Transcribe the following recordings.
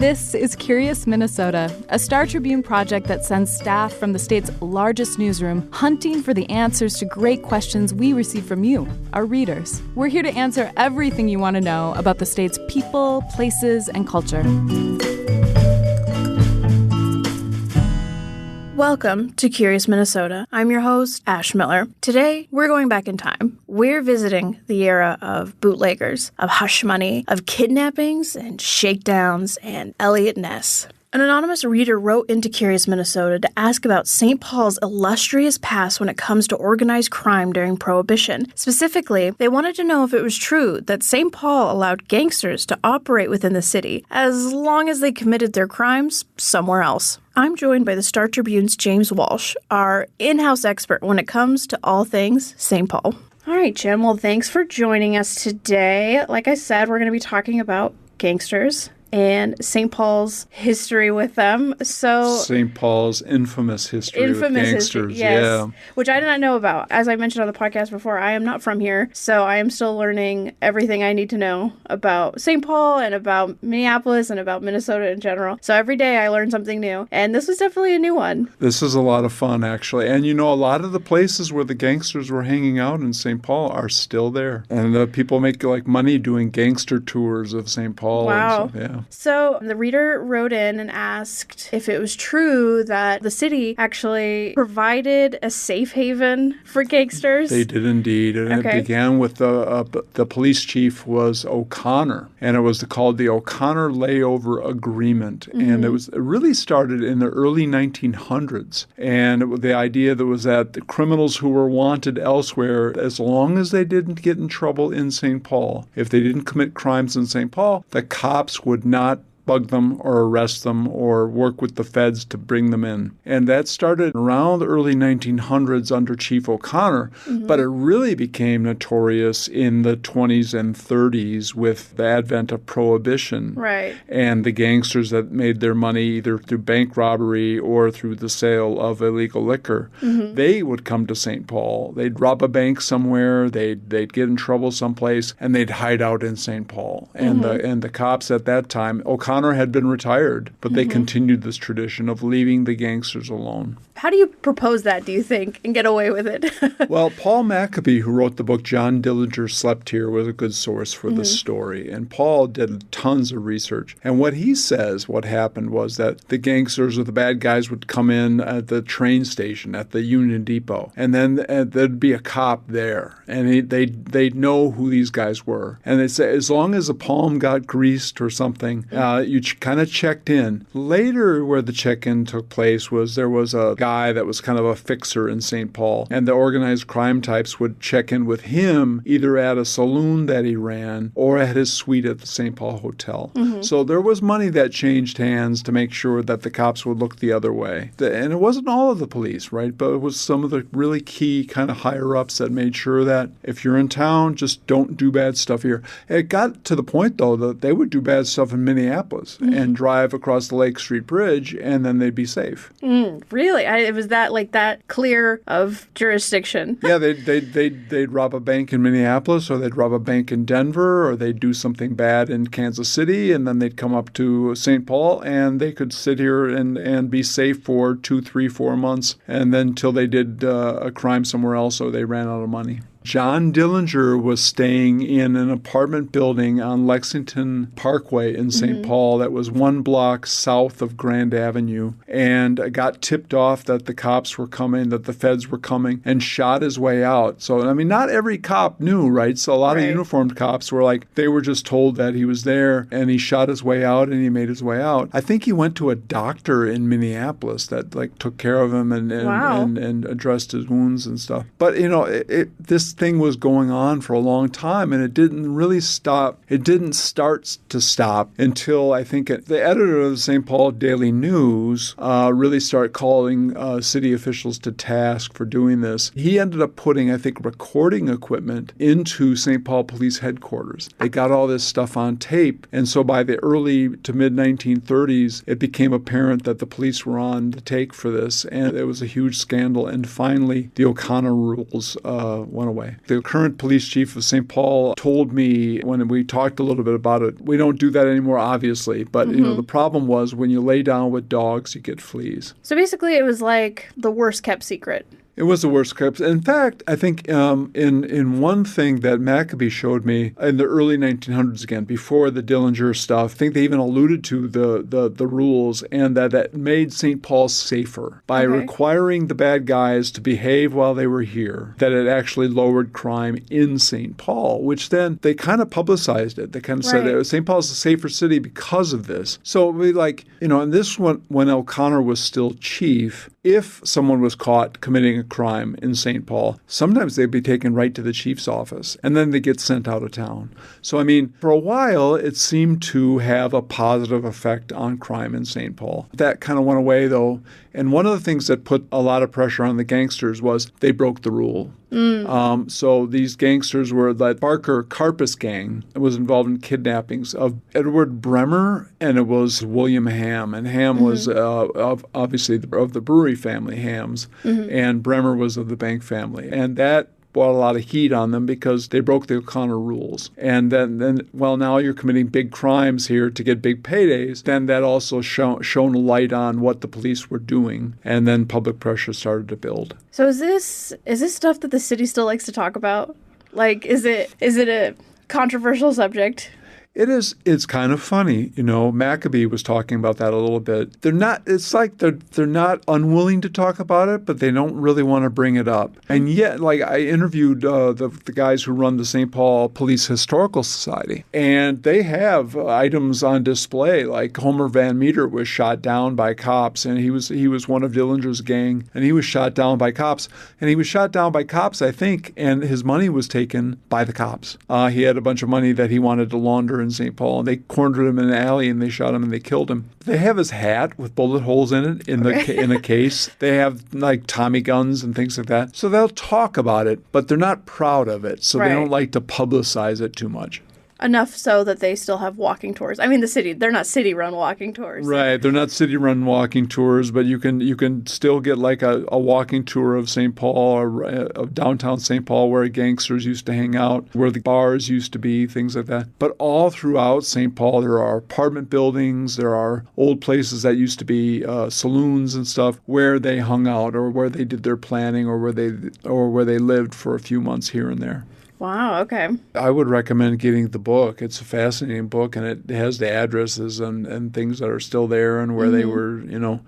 This is Curious Minnesota, a Star Tribune project that sends staff from the state's largest newsroom hunting for the answers to great questions we receive from you, our readers. We're here to answer everything you want to know about the state's people, places, and culture. Welcome to Curious Minnesota. I'm your host, Ash Miller. Today, we're going back in time. We're visiting the era of bootleggers, of hush money, of kidnappings and shakedowns, and Elliot Ness. An anonymous reader wrote into Curious Minnesota to ask about St. Paul's illustrious past when it comes to organized crime during Prohibition. Specifically, they wanted to know if it was true that St. Paul allowed gangsters to operate within the city as long as they committed their crimes somewhere else. I'm joined by the Star Tribune's James Walsh, our in-house expert when it comes to all things St. Paul. All right, Jim. Well, thanks for joining us today. Like I said, we're going to be talking about gangsters and St. Paul's history with them. So St. Paul's infamous history with gangsters. Yes, yeah. Which I did not know about. As I mentioned on the podcast before, I am not from here, so I am still learning everything I need to know about St. Paul and about Minneapolis and about Minnesota in general. So every day I learn something new, and this was definitely a new one. This is a lot of fun, actually. And you know, a lot of the places where the gangsters were hanging out in St. Paul are still there. And people make like money doing gangster tours of St. Paul. Wow. Yeah. So the reader wrote in and asked if it was true that the city actually provided a safe haven for gangsters. They did indeed. And It began with the police chief was O'Connor, and it was called the O'Connor Layover Agreement. Mm-hmm. And it really started in the early 1900s. And the idea that was that the criminals who were wanted elsewhere, as long as they didn't get in trouble in St. Paul, if they didn't commit crimes in St. Paul, the cops would not bug them or arrest them or work with the feds to bring them in. And that started around the early 1900s under Chief O'Connor, but it really became notorious in the 20s and 30s with the advent of Prohibition. Right. And the gangsters that made their money either through bank robbery or through the sale of illegal liquor, they would come to St. Paul. They'd rob a bank somewhere, they'd get in trouble someplace, and they'd hide out in St. Paul. And the cops at that time, O'Connor had been retired, but they continued this tradition of leaving the gangsters alone. How do you propose that, do you think, and get away with it? Well, Paul Maccabee, who wrote the book John Dillinger Slept Here, was a good source for this story. And Paul did tons of research. And what he says, what happened was that the gangsters or the bad guys would come in at the train station, at the Union Depot, and then there'd be a cop there. And they'd know who these guys were. And they'd say, as long as a palm got greased or something, you kind of checked in. Later, where the check-in took place there was a guy that was kind of a fixer in St. Paul, and the organized crime types would check in with him either at a saloon that he ran or at his suite at the St. Paul Hotel. So there was money that changed hands to make sure that the cops would look the other way. And it wasn't all of the police, right? But it was some of the really key kind of higher-ups that made sure that if you're in town, just don't do bad stuff here. It got to the point, though, that they would do bad stuff in Minneapolis and drive across the Lake Street Bridge, and then they'd be safe. Really? It was that clear of jurisdiction. Yeah, they'd rob a bank in Minneapolis, or they'd rob a bank in Denver, or they'd do something bad in Kansas City, and then they'd come up to St. Paul, and they could sit here and be safe for 2, 3, 4 months, and then till they did a crime somewhere else, or they ran out of money. John Dillinger was staying in an apartment building on Lexington Parkway in St. Paul that was 1 block south of Grand Avenue, and got tipped off that the cops were coming, that the feds were coming, and shot his way out. So, I mean, not every cop knew, right? So a lot of uniformed cops were like, they were just told that he was there, and he shot his way out, and he made his way out. I think he went to a doctor in Minneapolis that took care of him and addressed his wounds and stuff. But, this thing was going on for a long time, and it didn't really stop. It didn't start to stop until I think the editor of the St. Paul Daily News really started calling city officials to task for doing this. He ended up putting, I think, recording equipment into St. Paul Police Headquarters. They got all this stuff on tape, and so by the early to mid-1930s, it became apparent that the police were on the take for this, and it was a huge scandal, and finally the O'Connor rules went away. way. The current police chief of St. Paul told me when we talked a little bit about it, we don't do that anymore, obviously. But, the problem was when you lay down with dogs, you get fleas. So basically it was like the worst kept secret. It was the worst kept. In fact, I think in one thing that Maccabee showed me in the early 1900s, again, before the Dillinger stuff, I think they even alluded to the rules and that made St. Paul safer by requiring the bad guys to behave while they were here, that it actually lowered crime in St. Paul, which then they kind of publicized it. They kind of said St. Paul's a safer city because of this. So we and this one, when O'Connor was still chief, if someone was caught committing a crime in St. Paul, sometimes they'd be taken right to the chief's office, and then they get sent out of town. So, for a while, it seemed to have a positive effect on crime in St. Paul. That kind of went away, though. And one of the things that put a lot of pressure on the gangsters was they broke the rule. So these gangsters were the Barker Karpus gang. It was involved in kidnappings of Edward Bremer, and it was William Ham. And Ham was obviously of the brewery family, Hams, and Bremer was of the bank family. And that brought a lot of heat on them because they broke the O'Connor rules. And then now you're committing big crimes here to get big paydays. Then that also shone a light on what the police were doing. And then public pressure started to build. So is this stuff that the city still likes to talk about? Like, is it a controversial subject? It is. It's kind of funny, Maccabee was talking about that a little bit. They're not. It's like they're not unwilling to talk about it, but they don't really want to bring it up. And yet, I interviewed the guys who run the St. Paul Police Historical Society, and they have items on display. Like Homer Van Meter was shot down by cops, and he was one of Dillinger's gang, and he was shot down by cops, I think, and his money was taken by the cops. He had a bunch of money that he wanted to launder in St. Paul, and they cornered him in an alley and they shot him and they killed him. They have his hat with bullet holes in it in a case. They have Tommy guns and things like that. So they'll talk about it, but they're not proud of it. So they don't like to publicize it too much. Enough so that they still have walking tours. They're not city-run walking tours. Right, they're not city-run walking tours, but you can still get a walking tour of St. Paul or of downtown St. Paul where gangsters used to hang out, where the bars used to be, things like that. But all throughout St. Paul, there are apartment buildings, there are old places that used to be saloons and stuff where they hung out or where they did their planning or where they lived for a few months here and there. Wow, okay. I would recommend getting the book. It's a fascinating book, and it has the addresses and things that are still there and where they were,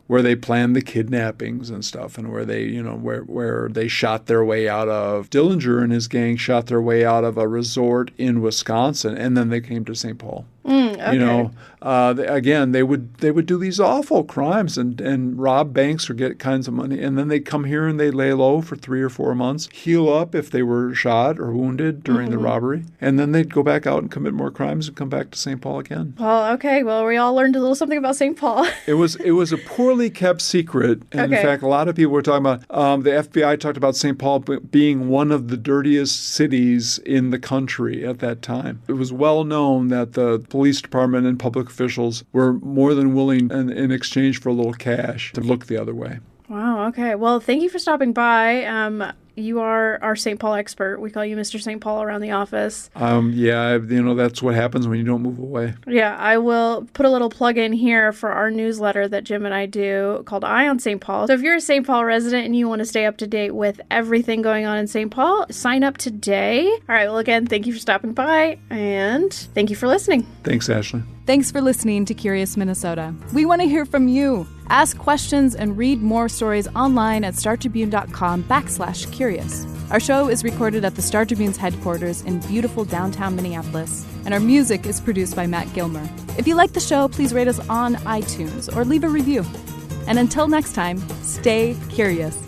where they planned the kidnappings and stuff and where they, where they shot their way out of. Dillinger and his gang shot their way out of a resort in Wisconsin, and then they came to St. Paul. Okay. Again, they would do these awful crimes and rob banks or get kinds of money, and then they'd come here and they'd lay low for 3 or 4 months, heal up if they were shot or wounded during the robbery, and then they'd go back out and commit more crimes and come back to St. Paul again. Well, okay. Well, we all learned a little something about St. Paul. It was a poorly kept secret, and in fact, a lot of people were talking about the FBI talked about St. Paul being one of the dirtiest cities in the country at that time. It was well known that the police department and public officials were more than willing in exchange for a little cash to look the other way. Wow, okay. Well, thank you for stopping by. You are our St. Paul expert. We call you Mr. St. Paul around the office. That's what happens when you don't move away. Yeah, I will put a little plug in here for our newsletter that Jim and I do called Eye on St. Paul. So if you're a St. Paul resident and you want to stay up to date with everything going on in St. Paul, sign up today. All right, well, again, thank you for stopping by, and thank you for listening. Thanks, Ashley. Thanks for listening to Curious Minnesota. We want to hear from you. Ask questions and read more stories online at startribune.com/curious. Our show is recorded at the Star Tribune's headquarters in beautiful downtown Minneapolis, and our music is produced by Matt Gilmer. If you like the show, please rate us on iTunes or leave a review. And until next time, stay curious.